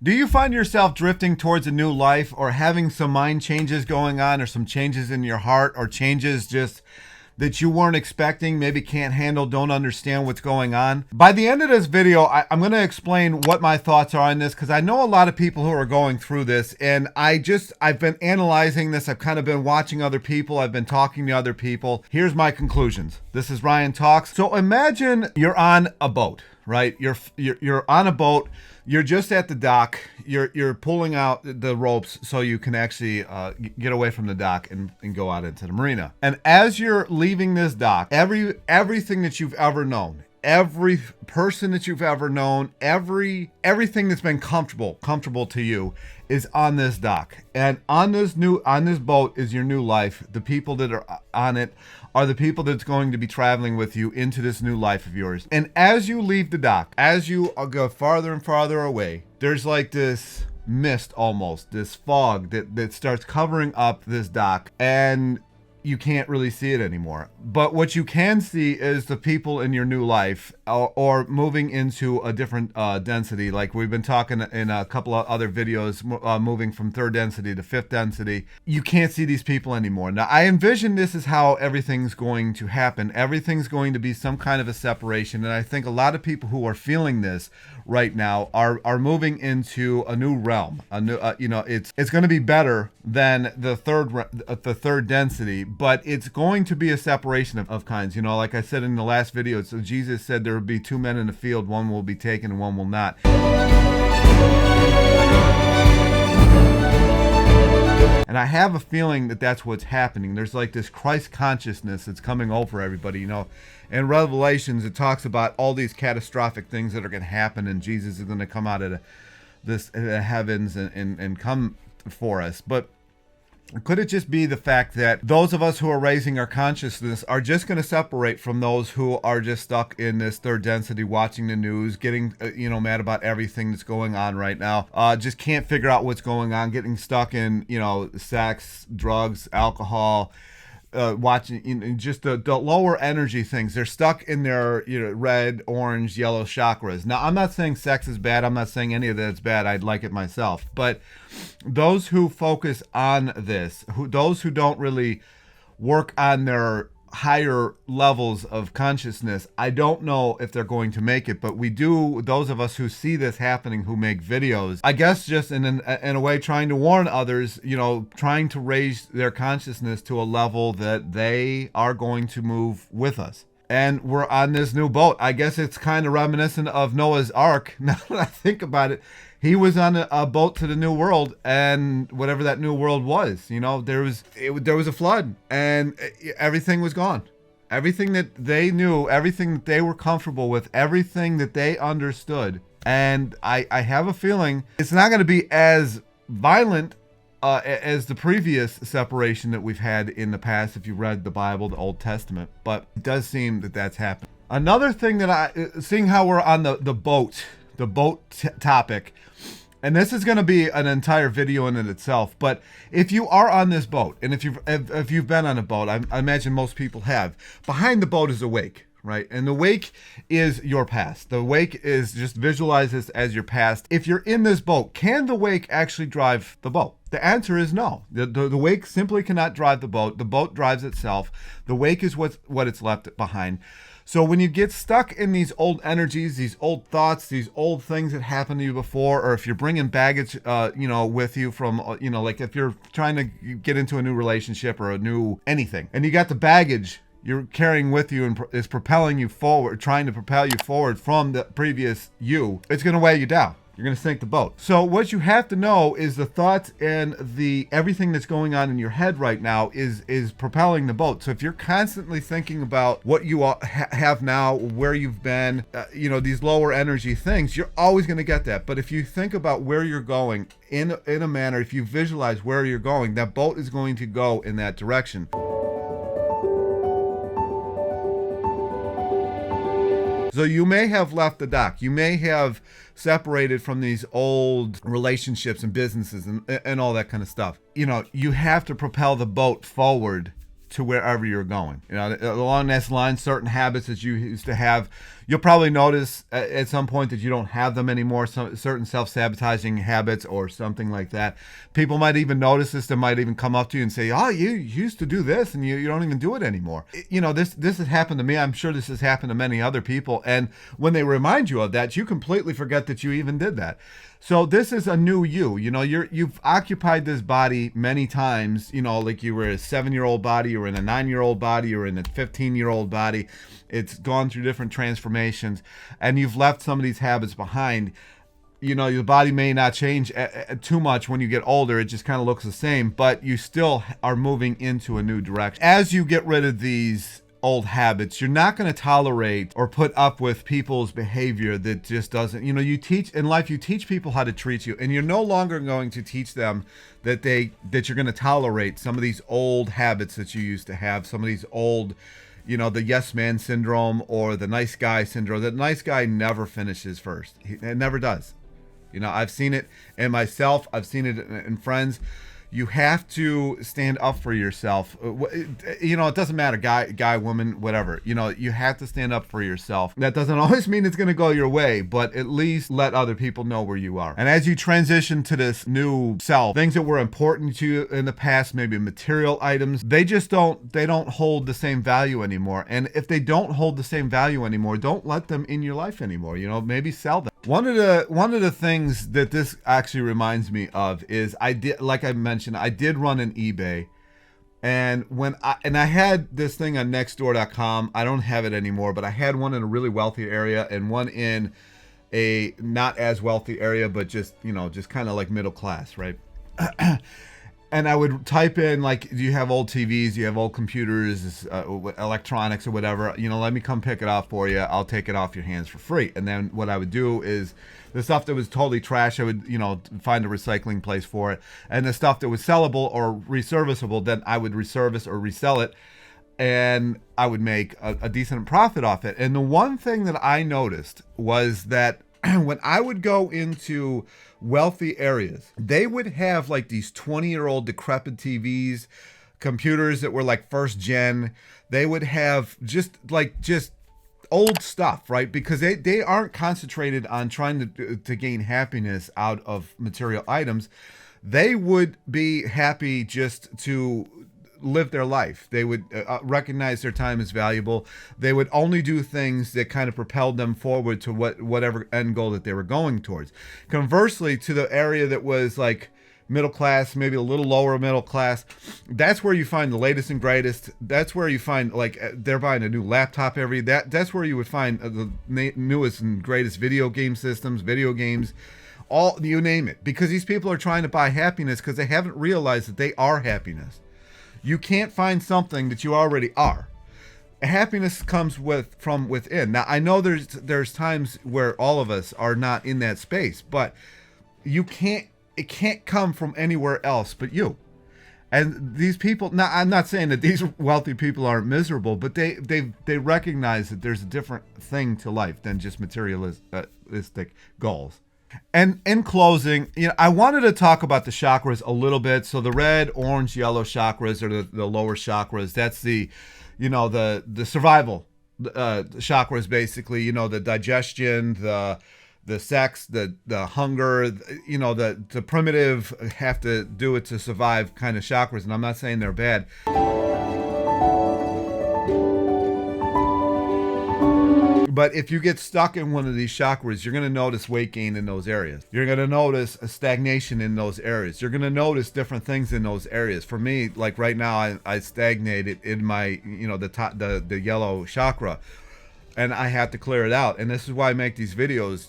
Do you find yourself drifting towards a new life or having some mind changes going on or some changes in your heart or changes just that you weren't expecting, maybe can't handle, don't understand what's going on? By the end of this video, I'm going to explain what my thoughts are on this because I know a lot of people who are going through this, and I've been analyzing this. I've kind of been watching other people. I've been talking to other people. Here's my conclusions. This is Ryan Talks. So imagine you're on a boat, right? You're on a boat. You're just at the dock. You're pulling out the ropes so you can actually get away from the dock and go out into the marina. And as you're leaving this dock, everything that you've ever known, every person that you've ever known, everything that's been comfortable to you is on this dock. And on this boat is your new life. The people that are on it are the people that's going to be traveling with you into this new life of yours. And as you leave the dock, as you go farther and farther away, there's like this mist almost, this fog that starts covering up this dock, and you can't really see it anymore. But what you can see is the people in your new life or moving into a different density. Like we've been talking in a couple of other videos, moving from third density to fifth density. You can't see these people anymore. Now, I envision this is how everything's going to happen. Everything's going to be some kind of a separation. And I think a lot of people who are feeling this right now are moving into a new realm. A new, it's going to be better than the third density, but it's going to be a separation of kinds. Like I said in the last video, so Jesus said there will be two men in the field, one will be taken and one will not. And I have a feeling that that's what's happening. There's like this Christ consciousness that's coming over everybody. In Revelations, it talks about all these catastrophic things that are going to happen, and Jesus is going to come out of the heavens and come for us. But could it just be the fact that those of us who are raising our consciousness are just going to separate from those who are just stuck in this third density, watching the news, getting mad about everything that's going on right now, just can't figure out what's going on, getting stuck in sex, drugs, alcohol, watching just the lower energy things. They're stuck in their red, orange, yellow chakras. Now, I'm not saying sex is bad. I'm not saying any of that's bad. I'd like it myself. But those who focus on this, those who don't really work on their higher levels of consciousness, I don't know if they're going to make it, but we do, those of us who see this happening, who make videos, I guess just in a way trying to warn others, trying to raise their consciousness to a level that they are going to move with us. And we're on this new boat. I guess it's kind of reminiscent of Noah's Ark. Now that I think about it, he was on a boat to the new world, and whatever that new world was, there was a flood, and everything was gone. Everything that they knew, everything that they were comfortable with, everything that they understood. And I have a feeling it's not going to be as violent as the previous separation that we've had in the past, if you read the Bible, the Old Testament. But it does seem that that's happened. Another thing that seeing how we're on the boat topic, and this is going to be an entire video in itself, but if you are on this boat, and if you've been on a boat, I imagine most people have, behind the boat is a wake, right? And the wake is your past. The wake is, just visualize this as your past. If you're in this boat, can the wake actually drive the boat? The answer is no. The wake simply cannot drive the boat. The boat drives itself. The wake is what it's left behind. So when you get stuck in these old energies, these old thoughts, these old things that happened to you before, or if you're bringing baggage, with you from, like if you're trying to get into a new relationship or a new anything, and you got the baggage you're carrying with you and is propelling you forward, trying to propel you forward from the previous you, it's going to weigh you down. You're going to sink the boat. So what you have to know is the thoughts and everything that's going on in your head right now is propelling the boat. So if you're constantly thinking about what you have now, where you've been, these lower energy things, you're always going to get that. But if you think about where you're going in a manner, if you visualize where you're going, that boat is going to go in that direction. So you may have left the dock. You may have separated from these old relationships and businesses and all that kind of stuff. You have to propel the boat forward to wherever you're going. Along this line, certain habits that you used to have, You'll probably notice at some point that you don't have them anymore, some certain self-sabotaging habits or something like that. People might even notice this. They might even come up to you and say, oh, you used to do this and you don't even do it anymore. You know, this has happened to me. I'm sure this has happened to many other people. And when they remind you of that, you completely forget that you even did that. So this is a new you. You know, you've occupied this body many times. You know, like you were a 7-year-old body, you were in a 9-year-old body, you were in a 15-year-old body. It's gone through different transformations, and you've left some of these habits behind. You know, your body may not change too much when you get older. It just kind of looks the same, but you still are moving into a new direction. As you get rid of these old habits, you're not going to tolerate or put up with people's behavior that just doesn't, you know, you teach in life, you teach people how to treat you, and you're no longer going to teach them that you're going to tolerate some of these old habits that you used to have, some of these old, you know, the yes man syndrome or the nice guy syndrome. The nice guy never finishes first. It never does. You know, I've seen it in myself. I've seen it in friends. You have to stand up for yourself. You know, it doesn't matter, guy, woman, whatever. You know, you have to stand up for yourself. That doesn't always mean it's going to go your way, but at least let other people know where you are. And as you transition to this new self, things that were important to you in the past, maybe material items, they don't hold the same value anymore. And if they don't hold the same value anymore, don't let them in your life anymore. You know, maybe sell them. One of the things that this actually reminds me of is I did run an eBay, and I had this thing on Nextdoor.com. I don't have it anymore, but I had one in a really wealthy area and one in a not as wealthy area, but just kind of like middle class, right? And I would type in, like, do you have old TVs? Do you have old computers, electronics or whatever? You know, let me come pick it up for you. I'll take it off your hands for free. And then what I would do is the stuff that was totally trash, I would, find a recycling place for it. And the stuff that was sellable or reserviceable, then I would reservice or resell it. And I would make a decent profit off it. And the one thing that I noticed was that when I would go into wealthy areas, they would have like these 20-year-old decrepit TVs, computers that were like first gen. They would have just old stuff, right? Because they aren't concentrated on trying to gain happiness out of material items. They would be happy just to live their life. They would recognize their time as valuable. They would only do things that kind of propelled them forward to whatever end goal that they were going towards. Conversely, to the area that was like middle class, maybe a little lower middle class, that's where you find the latest and greatest. That's where you find, like, they're buying a new laptop that's where you would find the newest and greatest video game systems, video games, all, you name it, because these people are trying to buy happiness because they haven't realized that they are happiness. You can't find something that you already are. Happiness comes from within. Now, I know there's times where all of us are not in that space, but it can't come from anywhere else but you. And these people, now I'm not saying that these wealthy people aren't miserable, but they recognize that there's a different thing to life than just materialistic goals. And in closing, I wanted to talk about the chakras a little bit. So the red, orange, yellow chakras are the lower chakras. That's the survival chakras, basically. The digestion, the sex, the hunger. The primitive have to do it to survive kind of chakras. And I'm not saying they're bad. But if you get stuck in one of these chakras, you're going to notice weight gain in those areas. You're going to notice a stagnation in those areas. You're going to notice different things in those areas. For me, like right now, I stagnated in my, the yellow chakra, and I had to clear it out. And this is why I make these videos.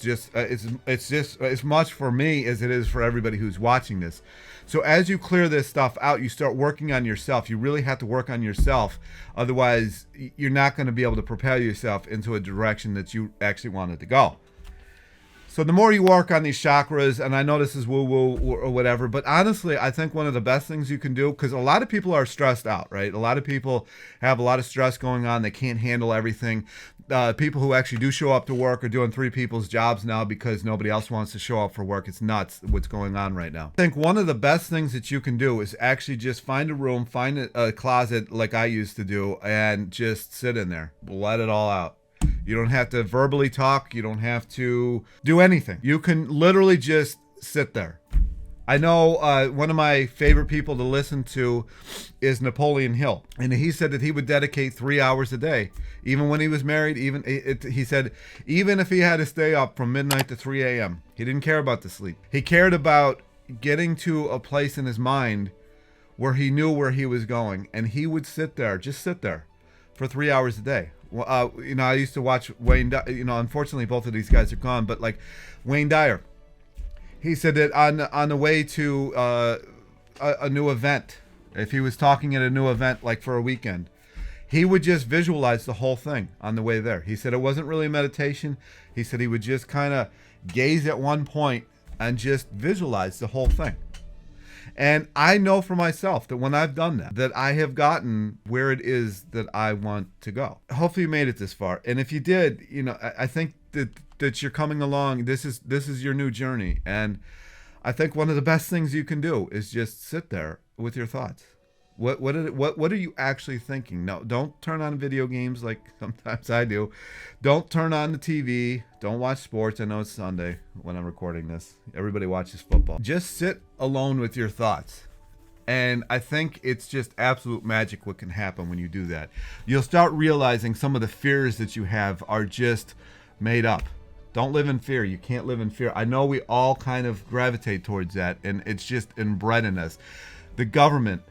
It's just as much for me as it is for everybody who's watching this. So as you clear this stuff out, you start working on yourself. You really have to work on yourself. Otherwise, you're not going to be able to propel yourself into a direction that you actually wanted to go. So the more you work on these chakras, and I know this is woo-woo or whatever, but honestly, I think one of the best things you can do, because a lot of people are stressed out, right? A lot of people have a lot of stress going on. They can't handle everything. People who actually do show up to work are doing 3 people's jobs now because nobody else wants to show up for work. It's nuts what's going on right now. I think one of the best things that you can do is actually just find a room, find a closet like I used to do, and just sit in there. Let it all out. You don't have to verbally talk. You don't have to do anything. You can literally just sit there. I know one of my favorite people to listen to is Napoleon Hill. And he said that he would dedicate 3 hours a day. Even when he was married, he said, even if he had to stay up from midnight to 3 a.m., he didn't care about the sleep. He cared about getting to a place in his mind where he knew where he was going. And he would sit there, just sit there for 3 hours a day. I used to watch Wayne, unfortunately both of these guys are gone, but like Wayne Dyer. He said that on the way to a new event, if he was talking at a new event, like for a weekend, he would just visualize the whole thing on the way there. He said it wasn't really meditation. He said he would just kind of gaze at one point and just visualize the whole thing. And I know for myself that when I've done that I have gotten where it is that I want to go. Hopefully you made it this far. And if you did, I think that you're coming along. This is your new journey. And I think one of the best things you can do is just sit there with your thoughts. What are you actually thinking? No, don't turn on video games like sometimes I do. Don't turn on the TV. Don't watch sports. I know it's Sunday when I'm recording this. Everybody watches football. Just sit alone with your thoughts. And I think it's just absolute magic what can happen when you do that. You'll start realizing some of the fears that you have are just made up. Don't live in fear. You can't live in fear. I know we all kind of gravitate towards that, and it's just inbred in us. The government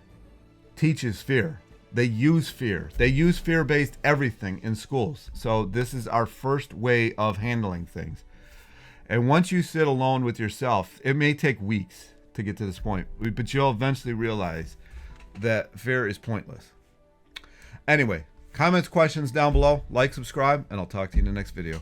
teaches fear. They use fear. They use fear-based everything in schools. So this is our first way of handling things. And once you sit alone with yourself, it may take weeks to get to this point, but you'll eventually realize that fear is pointless. Anyway, comments, questions down below. Like, subscribe, and I'll talk to you in the next video.